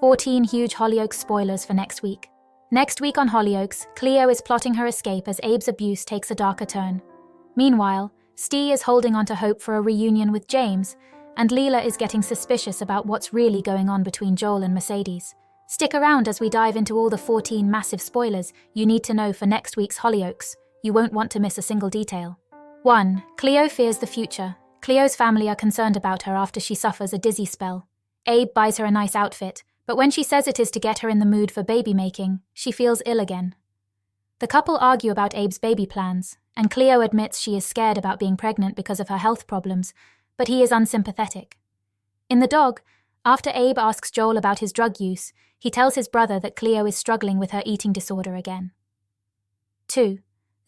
14 huge Hollyoaks spoilers for next week. Next week on Hollyoaks, Cleo is plotting her escape as Abe's abuse takes a darker turn. Meanwhile, Ste is holding on to hope for a reunion with James, and Leela is getting suspicious about what's really going on between Joel and Mercedes. Stick around as we dive into all the 14 massive spoilers you need to know for next week's Hollyoaks. You won't want to miss a single detail. 1. Cleo fears the future. Cleo's family are concerned about her after she suffers a dizzy spell. Abe buys her a nice outfit, but when she says it is to get her in the mood for baby making, she feels ill again. The couple argue about Abe's baby plans, and Cleo admits she is scared about being pregnant because of her health problems, but he is unsympathetic. In The Dog, after Abe asks Joel about his drug use, he tells his brother that Cleo is struggling with her eating disorder again. 2.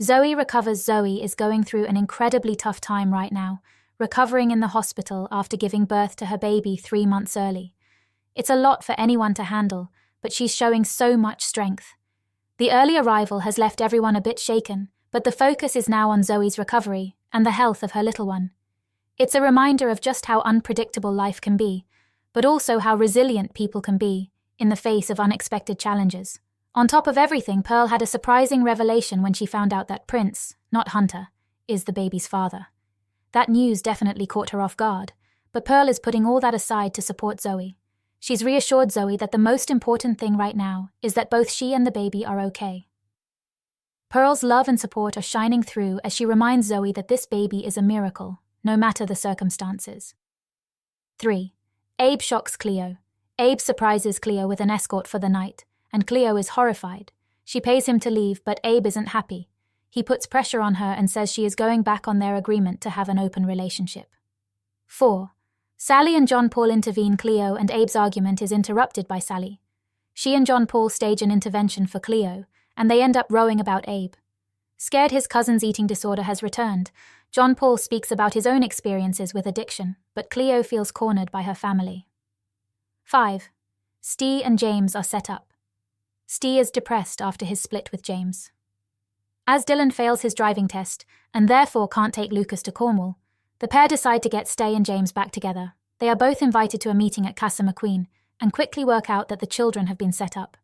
Zoe recovers. Zoe is going through an incredibly tough time right now, recovering in the hospital after giving birth to her baby 3 months early. It's a lot for anyone to handle, but she's showing so much strength. The early arrival has left everyone a bit shaken, but the focus is now on Zoe's recovery and the health of her little one. It's a reminder of just how unpredictable life can be, but also how resilient people can be in the face of unexpected challenges. On top of everything, Pearl had a surprising revelation when she found out that Prince, not Hunter, is the baby's father. That news definitely caught her off guard, but Pearl is putting all that aside to support Zoe. She's reassured Zoe that the most important thing right now is that both she and the baby are okay. Pearl's love and support are shining through as she reminds Zoe that this baby is a miracle, no matter the circumstances. 3. Abe shocks Cleo. Abe surprises Cleo with an escort for the night, and Cleo is horrified. She pays him to leave, but Abe isn't happy. He puts pressure on her and says she is going back on their agreement to have an open relationship. 4. Sally and John Paul intervene. Cleo and Abe's argument is interrupted by Sally. She and John Paul stage an intervention for Cleo, and they end up rowing about Abe. Scared his cousin's eating disorder has returned, John Paul speaks about his own experiences with addiction, but Cleo feels cornered by her family. 5. Ste and James are set up. Ste is depressed after his split with James. As Dylan fails his driving test, and therefore can't take Lucas to Cornwall, the pair decide to get Ste and James back together. They are both invited to a meeting at Casa McQueen, and quickly work out that the children have been set up.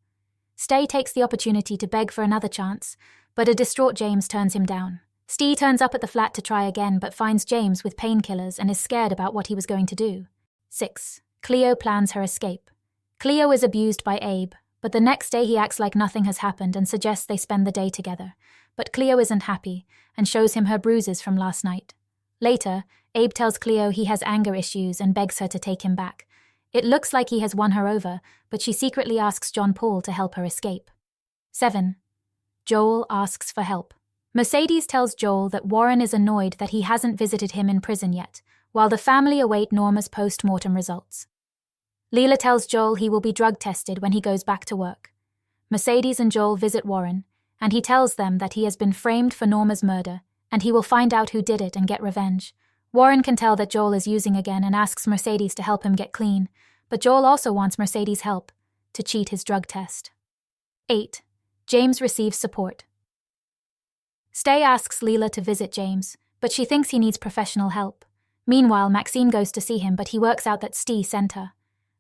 Ste takes the opportunity to beg for another chance, but a distraught James turns him down. Ste turns up at the flat to try again, but finds James with painkillers and is scared about what he was going to do. 6. Cleo plans her escape. Cleo is abused by Abe, but the next day he acts like nothing has happened and suggests they spend the day together. But Cleo isn't happy and shows him her bruises from last night. Later, Abe tells Cleo he has anger issues and begs her to take him back. It looks like he has won her over, but she secretly asks John Paul to help her escape. 7. Joel asks for help. Mercedes tells Joel that Warren is annoyed that he hasn't visited him in prison yet, while the family await Norma's post-mortem results. Leela tells Joel he will be drug tested when he goes back to work. Mercedes and Joel visit Warren, and he tells them that he has been framed for Norma's murder, and he will find out who did it and get revenge. Warren can tell that Joel is using again and asks Mercedes to help him get clean, but Joel also wants Mercedes' help to cheat his drug test. 8. James receives support. Ste asks Leela to visit James, but she thinks he needs professional help. Meanwhile, Maxine goes to see him, but he works out that Ste sent her.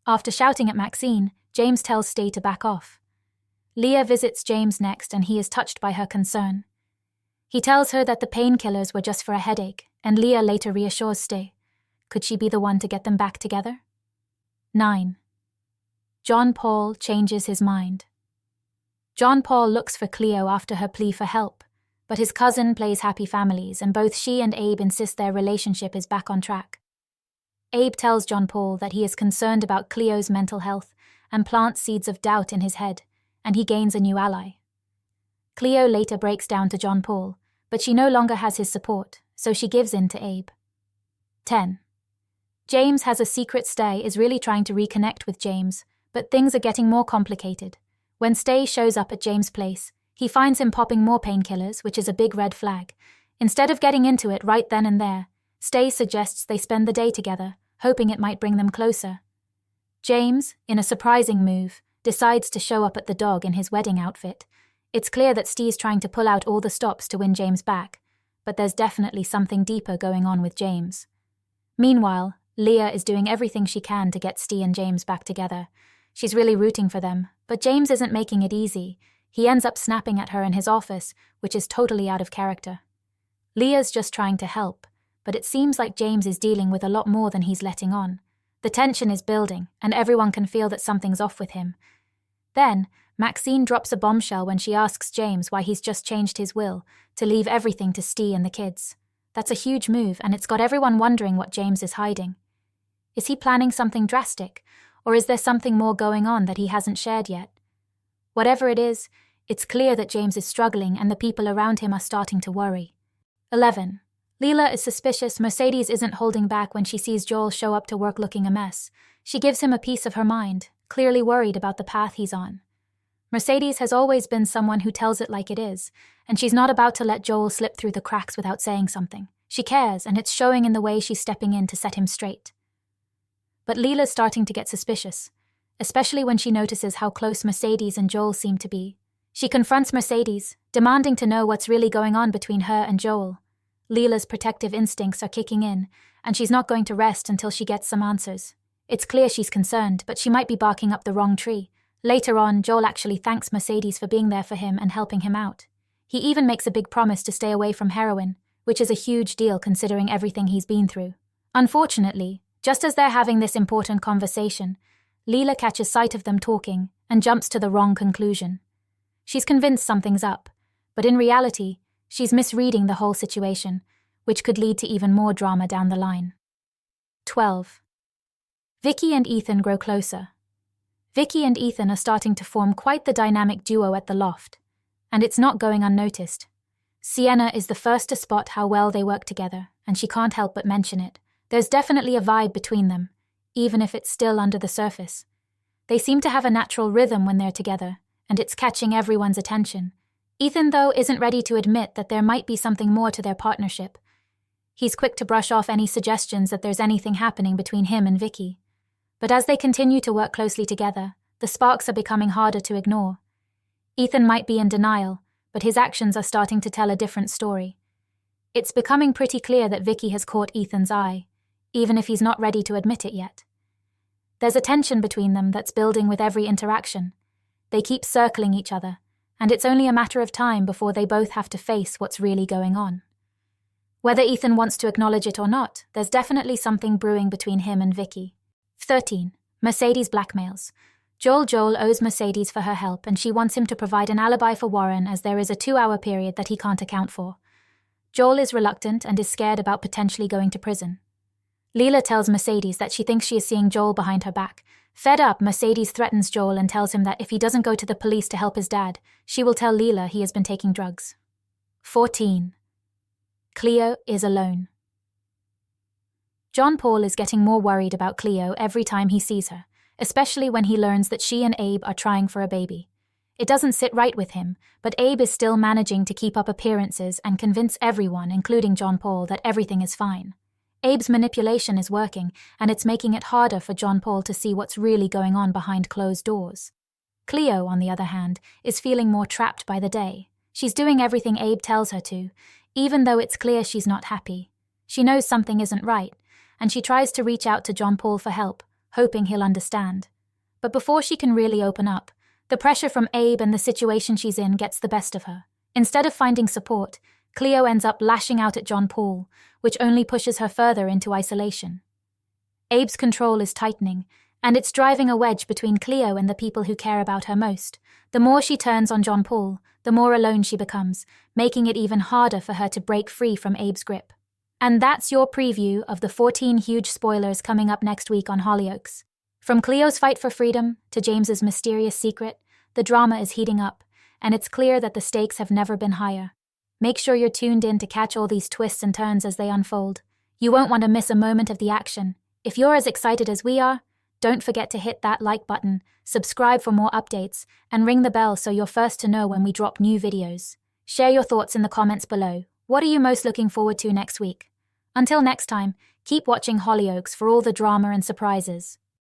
After shouting at Maxine, James tells Ste to back off. Leah visits James next, and he is touched by her concern. He tells her that the painkillers were just for a headache, and Leah later reassures Ste. Could she be the one to get them back together? 9. John Paul changes his mind. John Paul looks for Cleo after her plea for help, but his cousin plays happy families, and both she and Abe insist their relationship is back on track. Abe tells John Paul that he is concerned about Cleo's mental health and plants seeds of doubt in his head, and he gains a new ally. Cleo later breaks down to John Paul, but she no longer has his support, so she gives in to Abe. 10. James has a secret. Ste is really trying to reconnect with James, but things are getting more complicated. When Ste shows up at James' place, he finds him popping more painkillers, which is a big red flag. Instead of getting into it right then and there, Ste suggests they spend the day together, hoping it might bring them closer. James, in a surprising move, decides to show up at the Dog in his wedding outfit. It's clear that Ste's trying to pull out all the stops to win James back, but there's definitely something deeper going on with James. Meanwhile, Leah is doing everything she can to get Ste and James back together. She's really rooting for them, but James isn't making it easy. He ends up snapping at her in his office, which is totally out of character. Leah's just trying to help, but it seems like James is dealing with a lot more than he's letting on. The tension is building, and everyone can feel that something's off with him. Then, Maxine drops a bombshell when she asks James why he's just changed his will to leave everything to Ste and the kids. That's a huge move, and it's got everyone wondering what James is hiding. Is he planning something drastic, or is there something more going on that he hasn't shared yet? Whatever it is, it's clear that James is struggling and the people around him are starting to worry. 11. Leela is suspicious Mercedes isn't holding back when she sees Joel show up to work looking a mess. She gives him a piece of her mind, clearly worried about the path he's on. Mercedes has always been someone who tells it like it is, and she's not about to let Joel slip through the cracks without saying something. She cares, and it's showing in the way she's stepping in to set him straight. But Leela's starting to get suspicious, especially when she notices how close Mercedes and Joel seem to be. She confronts Mercedes, demanding to know what's really going on between her and Joel. Leela's protective instincts are kicking in, and she's not going to rest until she gets some answers. It's clear she's concerned, but she might be barking up the wrong tree. Later on, Joel actually thanks Mercedes for being there for him and helping him out. He even makes a big promise to stay away from heroin, which is a huge deal considering everything he's been through. Unfortunately, just as they're having this important conversation, Leela catches sight of them talking and jumps to the wrong conclusion. She's convinced something's up, but in reality, she's misreading the whole situation, which could lead to even more drama down the line. 12. Vicky and Ethan grow closer. Vicky and Ethan are starting to form quite the dynamic duo at the loft, and it's not going unnoticed. Sienna is the first to spot how well they work together, and she can't help but mention it. There's definitely a vibe between them, even if it's still under the surface. They seem to have a natural rhythm when they're together, and it's catching everyone's attention. Ethan, though, isn't ready to admit that there might be something more to their partnership. He's quick to brush off any suggestions that there's anything happening between him and Vicky. But as they continue to work closely together, the sparks are becoming harder to ignore. Ethan might be in denial, but his actions are starting to tell a different story. It's becoming pretty clear that Vicky has caught Ethan's eye, even if he's not ready to admit it yet. There's a tension between them that's building with every interaction. They keep circling each other, and it's only a matter of time before they both have to face what's really going on. Whether Ethan wants to acknowledge it or not, there's definitely something brewing between him and Vicky. 13. Mercedes blackmails. Joel owes Mercedes for her help, and she wants him to provide an alibi for Warren as there is a 2-hour period that he can't account for. Joel is reluctant and is scared about potentially going to prison. Leela tells Mercedes that she thinks she is seeing Joel behind her back. Fed up, Mercedes threatens Joel and tells him that if he doesn't go to the police to help his dad, she will tell Leela he has been taking drugs. 14. Cleo is alone. John Paul is getting more worried about Cleo every time he sees her, especially when he learns that she and Abe are trying for a baby. It doesn't sit right with him, but Abe is still managing to keep up appearances and convince everyone, including John Paul, that everything is fine. Abe's manipulation is working, and it's making it harder for John Paul to see what's really going on behind closed doors. Cleo, on the other hand, is feeling more trapped by the day. She's doing everything Abe tells her to, even though it's clear she's not happy. She knows something isn't right, and she tries to reach out to John Paul for help, hoping he'll understand. But before she can really open up, the pressure from Abe and the situation she's in gets the best of her. Instead of finding support, Cleo ends up lashing out at John Paul, which only pushes her further into isolation. Abe's control is tightening, and it's driving a wedge between Cleo and the people who care about her most. The more she turns on John Paul, the more alone she becomes, making it even harder for her to break free from Abe's grip. And that's your preview of the 14 huge spoilers coming up next week on Hollyoaks. From Cleo's fight for freedom to James's mysterious secret, the drama is heating up, and it's clear that the stakes have never been higher. Make sure you're tuned in to catch all these twists and turns as they unfold. You won't want to miss a moment of the action. If you're as excited as we are, don't forget to hit that like button, subscribe for more updates, and ring the bell so you're first to know when we drop new videos. Share your thoughts in the comments below. What are you most looking forward to next week? Until next time, keep watching Hollyoaks for all the drama and surprises.